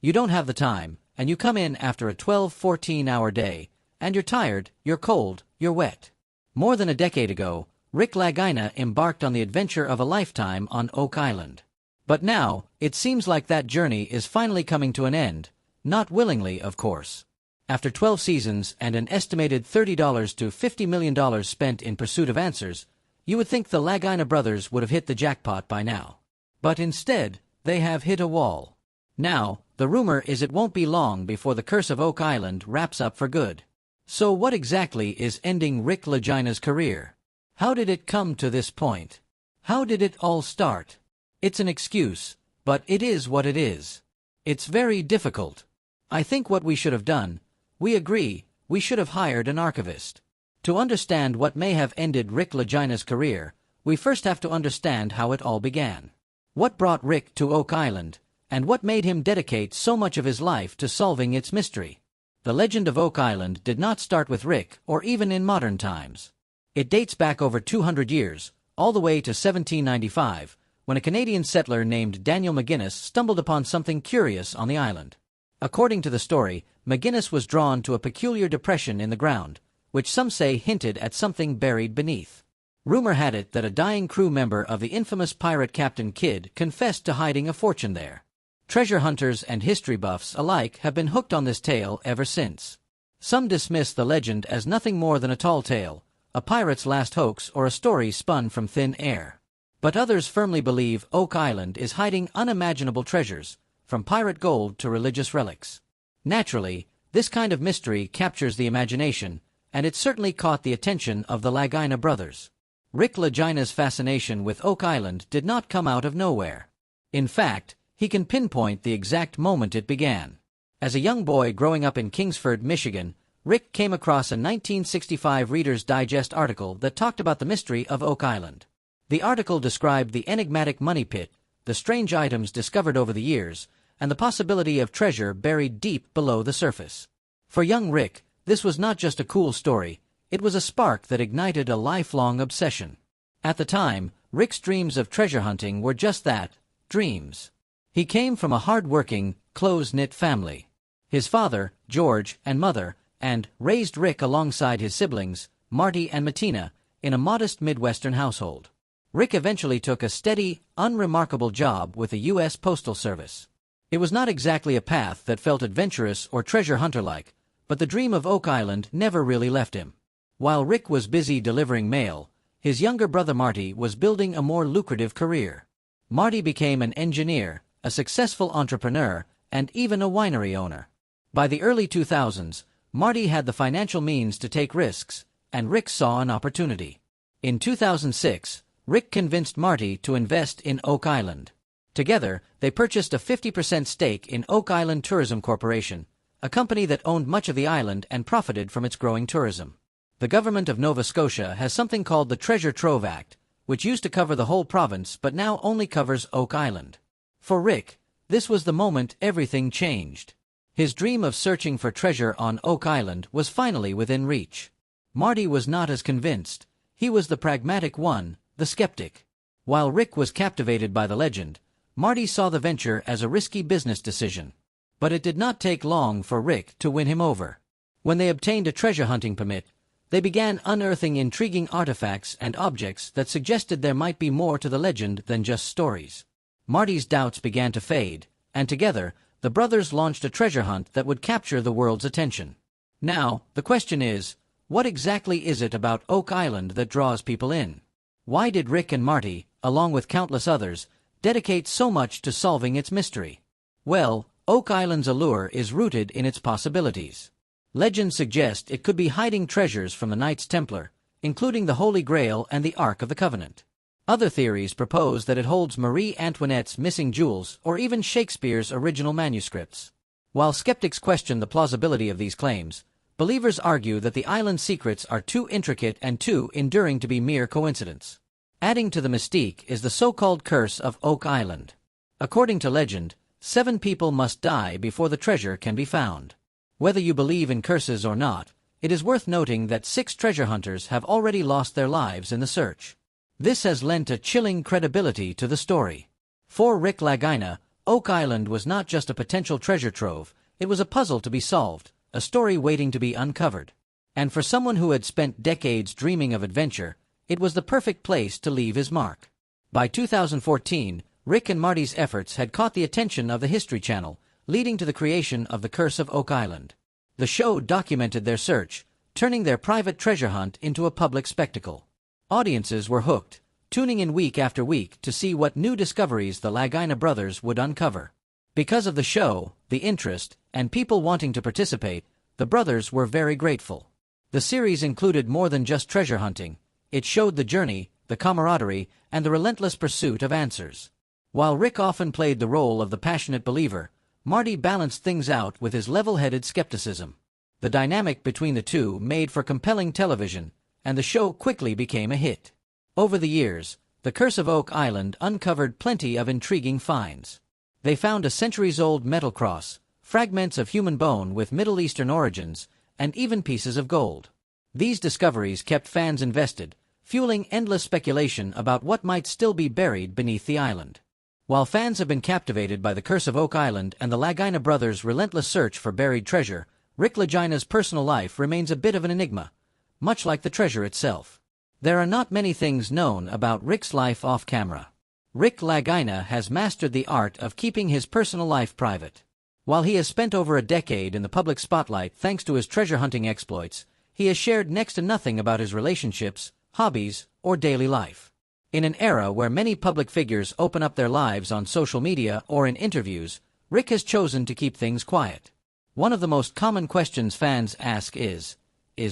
You don't have the time, and you come in after a 12-14-hour day, and you're tired, you're cold, you're wet. More than a decade ago, Rick Lagina embarked on the adventure of a lifetime on Oak Island. But now, it seems like that journey is finally coming to an end, not willingly, of course. After 12 seasons and an estimated $30 to $50 million spent in pursuit of answers, you would think the Lagina brothers would have hit the jackpot by now. But instead, they have hit a wall. Now, the rumor is it won't be long before the curse of Oak Island wraps up for good. So what exactly is ending Rick Lagina's career? How did it come to this point? How did it all start? It's an excuse, but it is what it is. It's very difficult. I think what we should have done, we agree, we should have hired an archivist. To understand what may have ended Rick Lagina's career, we first have to understand how it all began. What brought Rick to Oak Island, and what made him dedicate so much of his life to solving its mystery? The legend of Oak Island did not start with Rick or even in modern times. It dates back over 200 years, all the way to 1795, when a Canadian settler named Daniel McGinnis stumbled upon something curious on the island. According to the story, McGinnis was drawn to a peculiar depression in the ground, which some say hinted at something buried beneath. Rumor had it that a dying crew member of the infamous pirate Captain Kidd confessed to hiding a fortune there. Treasure hunters and history buffs alike have been hooked on this tale ever since. Some dismiss the legend as nothing more than a tall tale, a pirate's last hoax, or a story spun from thin air. But others firmly believe Oak Island is hiding unimaginable treasures, from pirate gold to religious relics. Naturally, this kind of mystery captures the imagination, and it certainly caught the attention of the Lagina brothers. Rick Lagina's fascination with Oak Island did not come out of nowhere. In fact, he can pinpoint the exact moment it began. As a young boy growing up in Kingsford, Michigan, Rick came across a 1965 Reader's Digest article that talked about the mystery of Oak Island. The article described the enigmatic money pit, the strange items discovered over the years, and the possibility of treasure buried deep below the surface. For young Rick, this was not just a cool story, it was a spark that ignited a lifelong obsession. At the time, Rick's dreams of treasure hunting were just that, dreams. He came from a hard-working, close-knit family. His father, George, and mother, and raised Rick alongside his siblings, Marty and Martina, in a modest Midwestern household. Rick eventually took a steady, unremarkable job with the U.S. Postal Service. It was not exactly a path that felt adventurous or treasure hunter-like, but the dream of Oak Island never really left him. While Rick was busy delivering mail, his younger brother Marty was building a more lucrative career. Marty became an engineer, a successful entrepreneur, and even a winery owner. By the early 2000s, Marty had the financial means to take risks, and Rick saw an opportunity. In 2006, Rick convinced Marty to invest in Oak Island. Together, they purchased a 50% stake in Oak Island Tourism Corporation, a company that owned much of the island and profited from its growing tourism. The government of Nova Scotia has something called the Treasure Trove Act, which used to cover the whole province but now only covers Oak Island. For Rick, this was the moment everything changed. His dream of searching for treasure on Oak Island was finally within reach. Marty was not as convinced. He was the pragmatic one, the skeptic. While Rick was captivated by the legend, Marty saw the venture as a risky business decision. But it did not take long for Rick to win him over. When they obtained a treasure hunting permit, they began unearthing intriguing artifacts and objects that suggested there might be more to the legend than just stories. Marty's doubts began to fade, and together, the brothers launched a treasure hunt that would capture the world's attention. Now, the question is, what exactly is it about Oak Island that draws people in? Why did Rick and Marty, along with countless others, dedicate so much to solving its mystery? Well, Oak Island's allure is rooted in its possibilities. Legends suggest it could be hiding treasures from the Knights Templar, including the Holy Grail and the Ark of the Covenant. Other theories propose that it holds Marie Antoinette's missing jewels or even Shakespeare's original manuscripts. While skeptics question the plausibility of these claims, believers argue that the island's secrets are too intricate and too enduring to be mere coincidence. Adding to the mystique is the so-called curse of Oak Island. According to legend, 7 people must die before the treasure can be found. Whether you believe in curses or not, it is worth noting that 6 treasure hunters have already lost their lives in the search. This has lent a chilling credibility to the story. For Rick Lagina, Oak Island was not just a potential treasure trove, it was a puzzle to be solved, a story waiting to be uncovered. And for someone who had spent decades dreaming of adventure, it was the perfect place to leave his mark. By 2014, Rick and Marty's efforts had caught the attention of the History Channel, leading to the creation of The Curse of Oak Island. The show documented their search, turning their private treasure hunt into a public spectacle. Audiences were hooked, tuning in week after week to see what new discoveries the Lagina brothers would uncover. Because of the show, the interest, and people wanting to participate, the brothers were very grateful. The series included more than just treasure hunting. It showed the journey, the camaraderie, and the relentless pursuit of answers. While Rick often played the role of the passionate believer, Marty balanced things out with his level-headed skepticism. The dynamic between the two made for compelling television, and the show quickly became a hit. Over the years, The Curse of Oak Island uncovered plenty of intriguing finds. They found a centuries-old metal cross, fragments of human bone with Middle Eastern origins, and even pieces of gold. These discoveries kept fans invested, fueling endless speculation about what might still be buried beneath the island. While fans have been captivated by The Curse of Oak Island and the Lagina brothers' relentless search for buried treasure, Rick Lagina's personal life remains a bit of an enigma, much like the treasure itself. There are not many things known about Rick's life off-camera. Rick Lagina has mastered the art of keeping his personal life private. While he has spent over a decade in the public spotlight thanks to his treasure hunting exploits, he has shared next to nothing about his relationships, hobbies, or daily life. In an era where many public figures open up their lives on social media or in interviews, Rick has chosen to keep things quiet. One of the most common questions fans ask is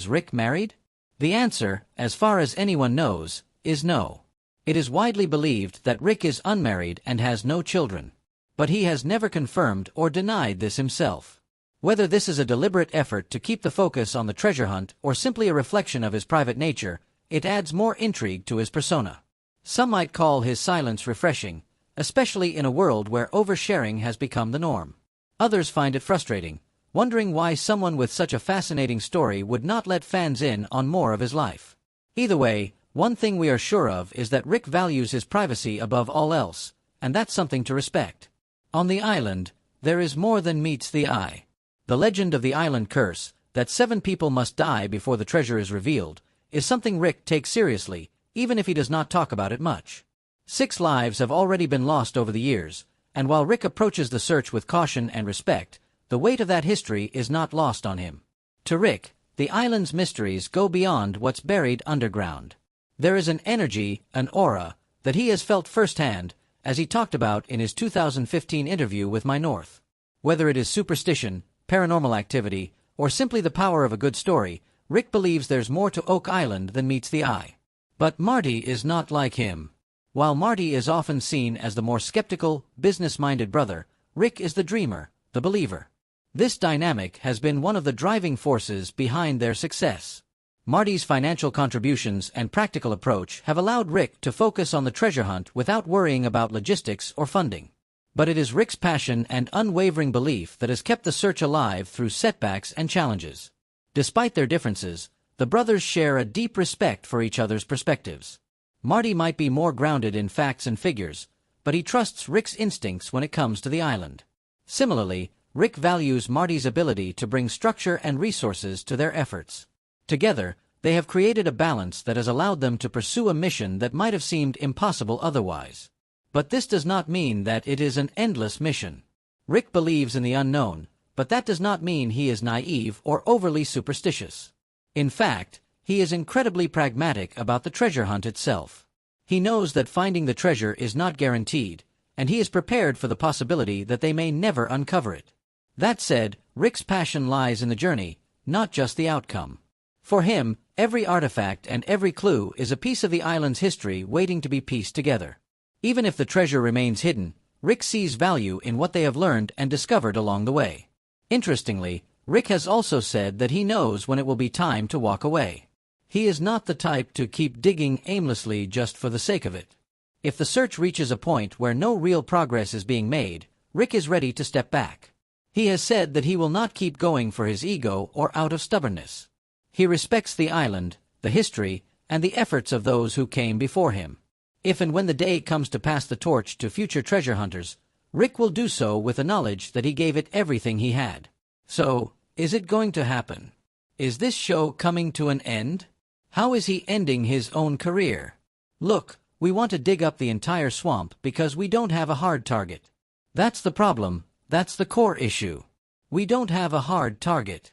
Rick married? The answer, as far as anyone knows, is no. It is widely believed that Rick is unmarried and has no children. But he has never confirmed or denied this himself. Whether this is a deliberate effort to keep the focus on the treasure hunt or simply a reflection of his private nature, it adds more intrigue to his persona. Some might call his silence refreshing, especially in a world where oversharing has become the norm. Others find it frustrating, wondering why someone with such a fascinating story would not let fans in on more of his life. Either way, one thing we are sure of is that Rick values his privacy above all else, and that's something to respect. On the island, there is more than meets the eye. The legend of the island curse, that 7 people must die before the treasure is revealed, is something Rick takes seriously, even if he does not talk about it much. 6 lives have already been lost over the years, and while Rick approaches the search with caution and respect, the weight of that history is not lost on him. To Rick, the island's mysteries go beyond what's buried underground. There is an energy, an aura, that he has felt firsthand, as he talked about in his 2015 interview with My North. Whether it is superstition, paranormal activity, or simply the power of a good story, Rick believes there's more to Oak Island than meets the eye. But Marty is not like him. While Marty is often seen as the more skeptical, business-minded brother, Rick is the dreamer, the believer. This dynamic has been one of the driving forces behind their success. Marty's financial contributions and practical approach have allowed Rick to focus on the treasure hunt without worrying about logistics or funding. But it is Rick's passion and unwavering belief that has kept the search alive through setbacks and challenges. Despite their differences, the brothers share a deep respect for each other's perspectives. Marty might be more grounded in facts and figures, but he trusts Rick's instincts when it comes to the island. Similarly, Rick values Marty's ability to bring structure and resources to their efforts. Together, they have created a balance that has allowed them to pursue a mission that might have seemed impossible otherwise. But this does not mean that it is an endless mission. Rick believes in the unknown, but that does not mean he is naive or overly superstitious. In fact, he is incredibly pragmatic about the treasure hunt itself. He knows that finding the treasure is not guaranteed, and he is prepared for the possibility that they may never uncover it. That said, Rick's passion lies in the journey, not just the outcome. For him, every artifact and every clue is a piece of the island's history waiting to be pieced together. Even if the treasure remains hidden, Rick sees value in what they have learned and discovered along the way. Interestingly, Rick has also said that he knows when it will be time to walk away. He is not the type to keep digging aimlessly just for the sake of it. If the search reaches a point where no real progress is being made, Rick is ready to step back. He has said that he will not keep going for his ego or out of stubbornness. He respects the island, the history, and the efforts of those who came before him. If and when the day comes to pass the torch to future treasure hunters, Rick will do so with the knowledge that he gave it everything he had. So, is it going to happen? Is this show coming to an end? How is he ending his own career? Look, we want to dig up the entire swamp because we don't have a hard target. That's the problem, that's the core issue. We don't have a hard target.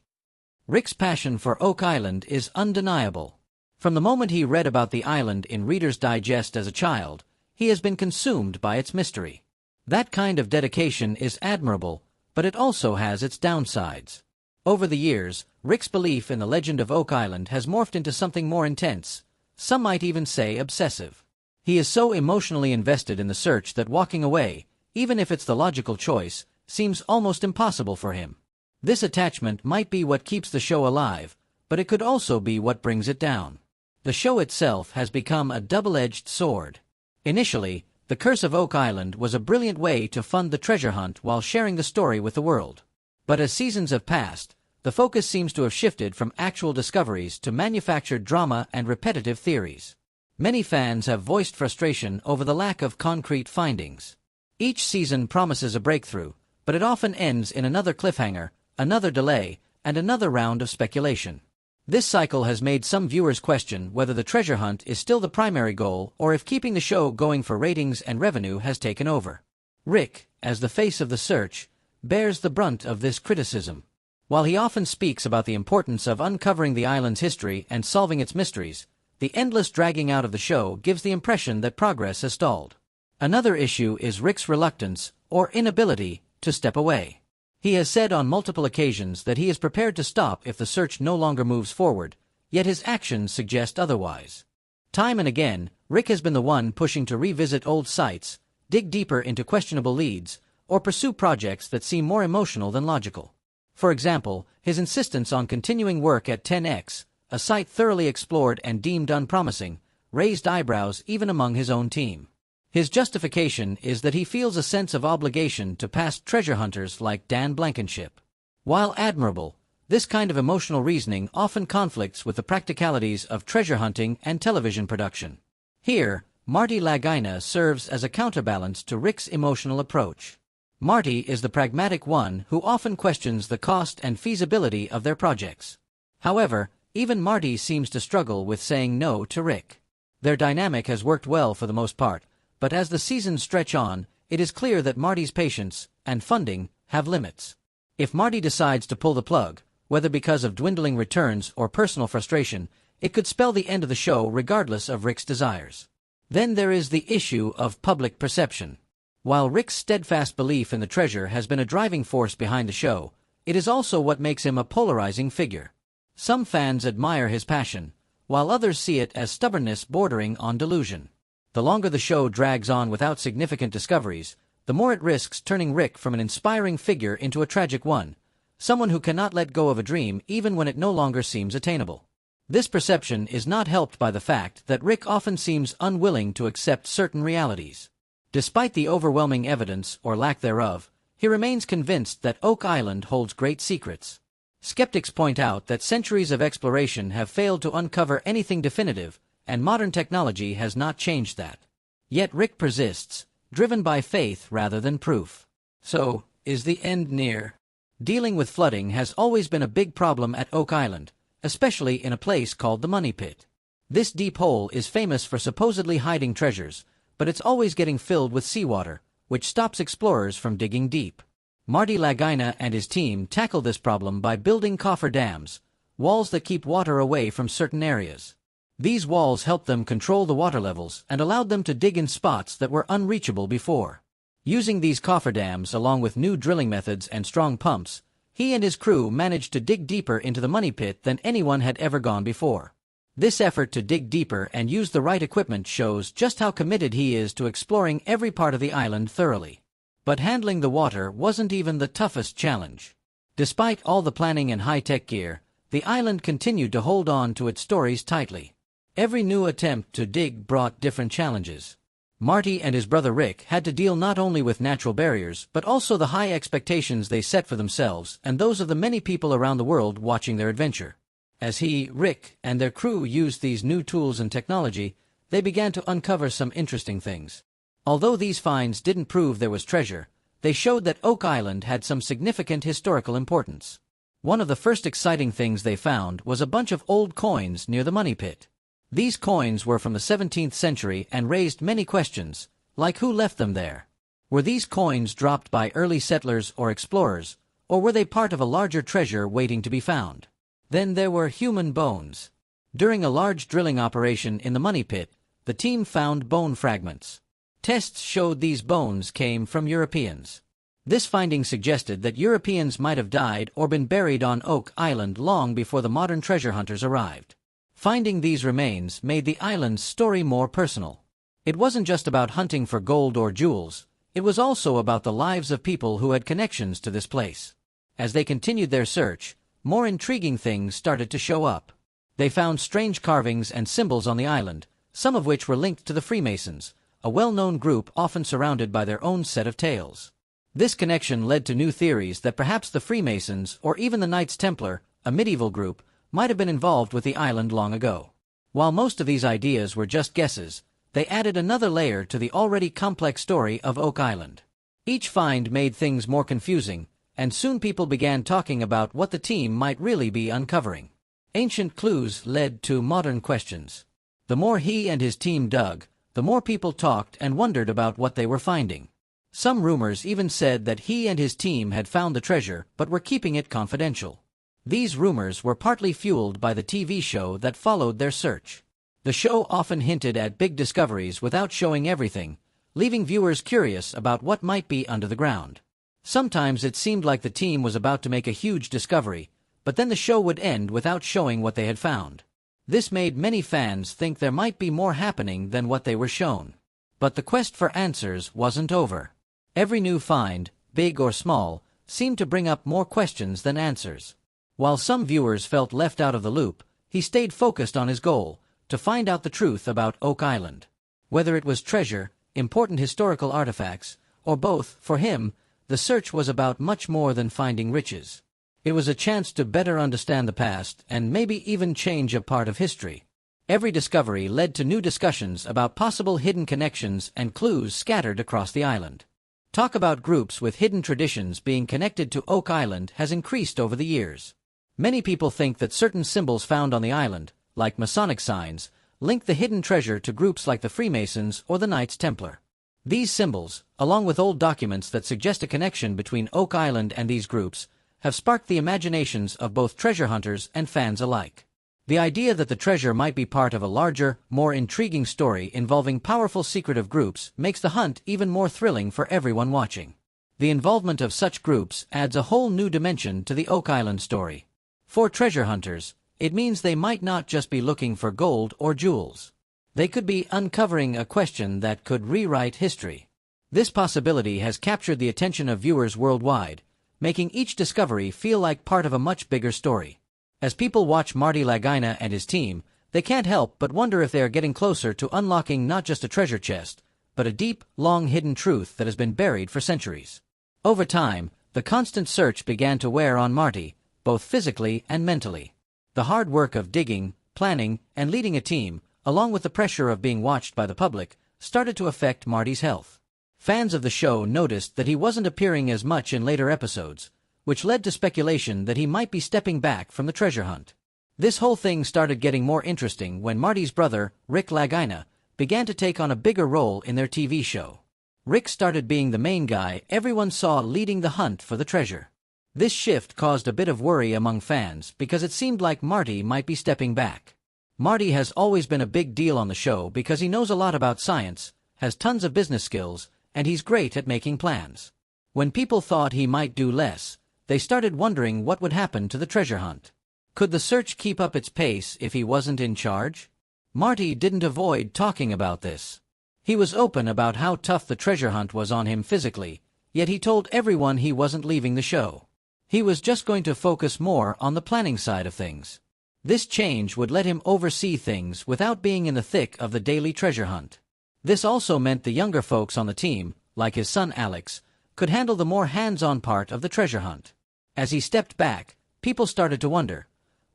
Rick's passion for Oak Island is undeniable. From the moment he read about the island in Reader's Digest as a child, he has been consumed by its mystery. That kind of dedication is admirable, but it also has its downsides. Over the years, Rick's belief in the legend of Oak Island has morphed into something more intense, some might even say obsessive. He is so emotionally invested in the search that walking away, even if it's the logical choice, seems almost impossible for him. This attachment might be what keeps the show alive, but it could also be what brings it down. The show itself has become a double-edged sword. Initially, The Curse of Oak Island was a brilliant way to fund the treasure hunt while sharing the story with the world. But as seasons have passed, the focus seems to have shifted from actual discoveries to manufactured drama and repetitive theories. Many fans have voiced frustration over the lack of concrete findings. Each season promises a breakthrough, but it often ends in another cliffhanger, another delay, and another round of speculation. This cycle has made some viewers question whether the treasure hunt is still the primary goal or if keeping the show going for ratings and revenue has taken over. Rick, as the face of the search, bears the brunt of this criticism. While he often speaks about the importance of uncovering the island's history and solving its mysteries, the endless dragging out of the show gives the impression that progress has stalled. Another issue is Rick's reluctance, or inability, to step away. He has said on multiple occasions that he is prepared to stop if the search no longer moves forward, yet his actions suggest otherwise. Time and again, Rick has been the one pushing to revisit old sites, dig deeper into questionable leads, or pursue projects that seem more emotional than logical. For example, his insistence on continuing work at 10X, a site thoroughly explored and deemed unpromising, raised eyebrows even among his own team. His justification is that he feels a sense of obligation to past treasure hunters like Dan Blankenship. While admirable, this kind of emotional reasoning often conflicts with the practicalities of treasure hunting and television production. Here, Marty Lagina serves as a counterbalance to Rick's emotional approach. Marty is the pragmatic one who often questions the cost and feasibility of their projects. However, even Marty seems to struggle with saying no to Rick. Their dynamic has worked well for the most part, but as the seasons stretch on, it is clear that Marty's patience and funding have limits. If Marty decides to pull the plug, whether because of dwindling returns or personal frustration, it could spell the end of the show regardless of Rick's desires. Then there is the issue of public perception. While Rick's steadfast belief in the treasure has been a driving force behind the show, it is also what makes him a polarizing figure. Some fans admire his passion, while others see it as stubbornness bordering on delusion. The longer the show drags on without significant discoveries, the more it risks turning Rick from an inspiring figure into a tragic one, someone who cannot let go of a dream even when it no longer seems attainable. This perception is not helped by the fact that Rick often seems unwilling to accept certain realities. Despite the overwhelming evidence, or lack thereof, he remains convinced that Oak Island holds great secrets. Skeptics point out that centuries of exploration have failed to uncover anything definitive, and modern technology has not changed that. Yet Rick persists, driven by faith rather than proof. So, is the end near? Dealing with flooding has always been a big problem at Oak Island, especially in a place called the Money Pit. This deep hole is famous for supposedly hiding treasures, but it's always getting filled with seawater, which stops explorers from digging deep. Marty Lagina and his team tackle this problem by building coffer dams, walls that keep water away from certain areas. These walls help them control the water levels and allowed them to dig in spots that were unreachable before. Using these cofferdams along with new drilling methods and strong pumps, he and his crew managed to dig deeper into the Money Pit than anyone had ever gone before. This effort to dig deeper and use the right equipment shows just how committed he is to exploring every part of the island thoroughly. But handling the water wasn't even the toughest challenge. Despite all the planning and high-tech gear, the island continued to hold on to its stories tightly. Every new attempt to dig brought different challenges. Marty and his brother Rick had to deal not only with natural barriers but also the high expectations they set for themselves and those of the many people around the world watching their adventure. As Rick, and their crew used these new tools and technology, they began to uncover some interesting things. Although these finds didn't prove there was treasure, They showed that Oak Island had some significant historical importance. One of the first exciting things they found was a bunch of old coins near the money pit. These coins were from the 17th century and raised many questions, like who left them there. Were these coins dropped by early settlers or explorers, or were they part of a larger treasure waiting to be found? Then there were human bones. During a large drilling operation in the money pit, the team found bone fragments. Tests showed these bones came from Europeans. This finding suggested that Europeans might have died or been buried on Oak Island long before the modern treasure hunters arrived. Finding these remains made the island's story more personal. It wasn't just about hunting for gold or jewels, it was also about the lives of people who had connections to this place. As they continued their search, more intriguing things started to show up. They found strange carvings and symbols on the island, some of which were linked to the Freemasons, a well-known group often surrounded by their own set of tales. This connection led to new theories that perhaps the Freemasons or even the Knights Templar, a medieval group, might have been involved with the island long ago. While most of these ideas were just guesses, they added another layer to the already complex story of Oak Island. Each find made things more confusing, and soon people began talking about what the team might really be uncovering. Ancient clues led to modern questions. The more he and his team dug, the more people talked and wondered about what they were finding. Some rumors even said that he and his team had found the treasure but were keeping it confidential. These rumors were partly fueled by the TV show that followed their search. The show often hinted at big discoveries without showing everything, leaving viewers curious about what might be under the ground. Sometimes it seemed like the team was about to make a huge discovery, but then the show would end without showing what they had found. This made many fans think there might be more happening than what they were shown. But the quest for answers wasn't over. Every new find, big or small, seemed to bring up more questions than answers. While some viewers felt left out of the loop, he stayed focused on his goal, to find out the truth about Oak Island. Whether it was treasure, important historical artifacts, or both, for him, the search was about much more than finding riches. It was a chance to better understand the past and maybe even change a part of history. Every discovery led to new discussions about possible hidden connections and clues scattered across the island. Talk about groups with hidden traditions being connected to Oak Island has increased over the years. Many people think that certain symbols found on the island, like Masonic signs, link the hidden treasure to groups like the Freemasons or the Knights Templar. These symbols, along with old documents that suggest a connection between Oak Island and these groups, have sparked the imaginations of both treasure hunters and fans alike. The idea that the treasure might be part of a larger, more intriguing story involving powerful secretive groups makes the hunt even more thrilling for everyone watching. The involvement of such groups adds a whole new dimension to the Oak Island story. For treasure hunters, it means they might not just be looking for gold or jewels. They could be uncovering a question that could rewrite history. This possibility has captured the attention of viewers worldwide, making each discovery feel like part of a much bigger story. As people watch Marty Lagina and his team, they can't help but wonder if they are getting closer to unlocking not just a treasure chest, but a deep, long-hidden truth that has been buried for centuries. Over time, the constant search began to wear on Marty, both physically and mentally. The hard work of digging, planning, and leading a team, along with the pressure of being watched by the public, started to affect Marty's health. Fans of the show noticed that he wasn't appearing as much in later episodes, which led to speculation that he might be stepping back from the treasure hunt. This whole thing started getting more interesting when Marty's brother, Rick Lagina, began to take on a bigger role in their TV show. Rick started being the main guy everyone saw leading the hunt for the treasure. This shift caused a bit of worry among fans because it seemed like Marty might be stepping back. Marty has always been a big deal on the show because he knows a lot about science, has tons of business skills, and he's great at making plans. When people thought he might do less, they started wondering what would happen to the treasure hunt. Could the search keep up its pace if he wasn't in charge? Marty didn't avoid talking about this. He was open about how tough the treasure hunt was on him physically, yet he told everyone he wasn't leaving the show. He was just going to focus more on the planning side of things. This change would let him oversee things without being in the thick of the daily treasure hunt. This also meant the younger folks on the team, like his son Alex, could handle the more hands-on part of the treasure hunt. As he stepped back, people started to wonder,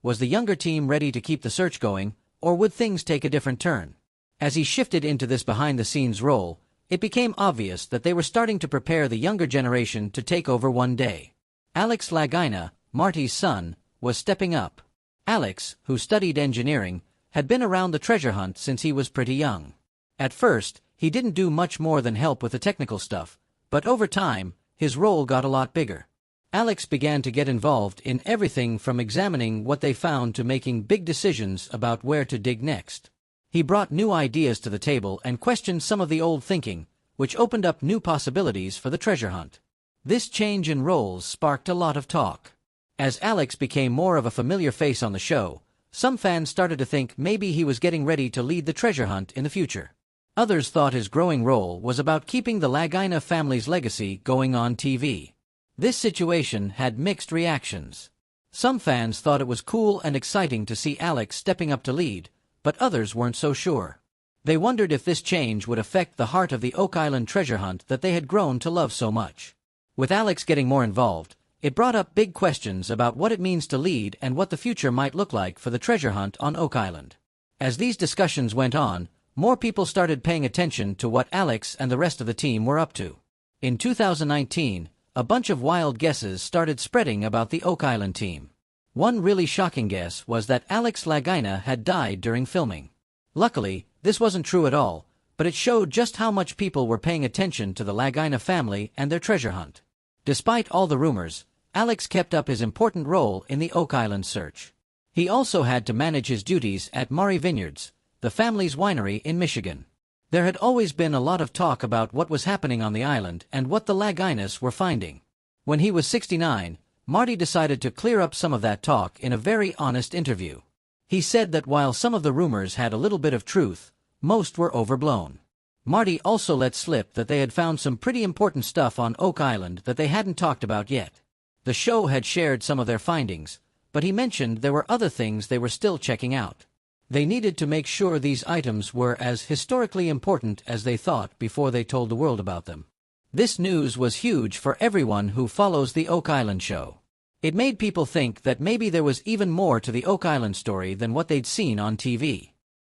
was the younger team ready to keep the search going, or would things take a different turn? As he shifted into this behind-the-scenes role, It became obvious that they were starting to prepare the younger generation to take over one day. Alex Lagina, Marty's son, was stepping up. Alex, who studied engineering, had been around the treasure hunt since he was pretty young. At first, he didn't do much more than help with the technical stuff, but over time, his role got a lot bigger. Alex began to get involved in everything from examining what they found to making big decisions about where to dig next. He brought new ideas to the table and questioned some of the old thinking, which opened up new possibilities for the treasure hunt. This change in roles sparked a lot of talk. As Alex became more of a familiar face on the show, some fans started to think maybe he was getting ready to lead the treasure hunt in the future. Others thought his growing role was about keeping the Lagina family's legacy going on TV. This situation had mixed reactions. Some fans thought it was cool and exciting to see Alex stepping up to lead, but others weren't so sure. They wondered if this change would affect the heart of the Oak Island treasure hunt that they had grown to love so much. With Alex getting more involved, it brought up big questions about what it means to lead and what the future might look like for the treasure hunt on Oak Island. As these discussions went on, more people started paying attention to what Alex and the rest of the team were up to. In 2019, a bunch of wild guesses started spreading about the Oak Island team. One really shocking guess was that Alex Lagina had died during filming. Luckily, this wasn't true at all, but it showed just how much people were paying attention to the Lagina family and their treasure hunt. Despite all the rumors, Alex kept up his important role in the Oak Island search. He also had to manage his duties at Maury Vineyards, the family's winery in Michigan. There had always been a lot of talk about what was happening on the island and what the Laginas were finding. When he was 69, Marty decided to clear up some of that talk in a very honest interview. He said that while some of the rumors had a little bit of truth, most were overblown. Marty also let slip that they had found some pretty important stuff on Oak Island that they hadn't talked about yet. The show had shared some of their findings, but he mentioned there were other things they were still checking out. They needed to make sure these items were as historically important as they thought before they told the world about them. This news was huge for everyone who follows the Oak Island show. It made people think that maybe there was even more to the Oak Island story than what they'd seen on TV.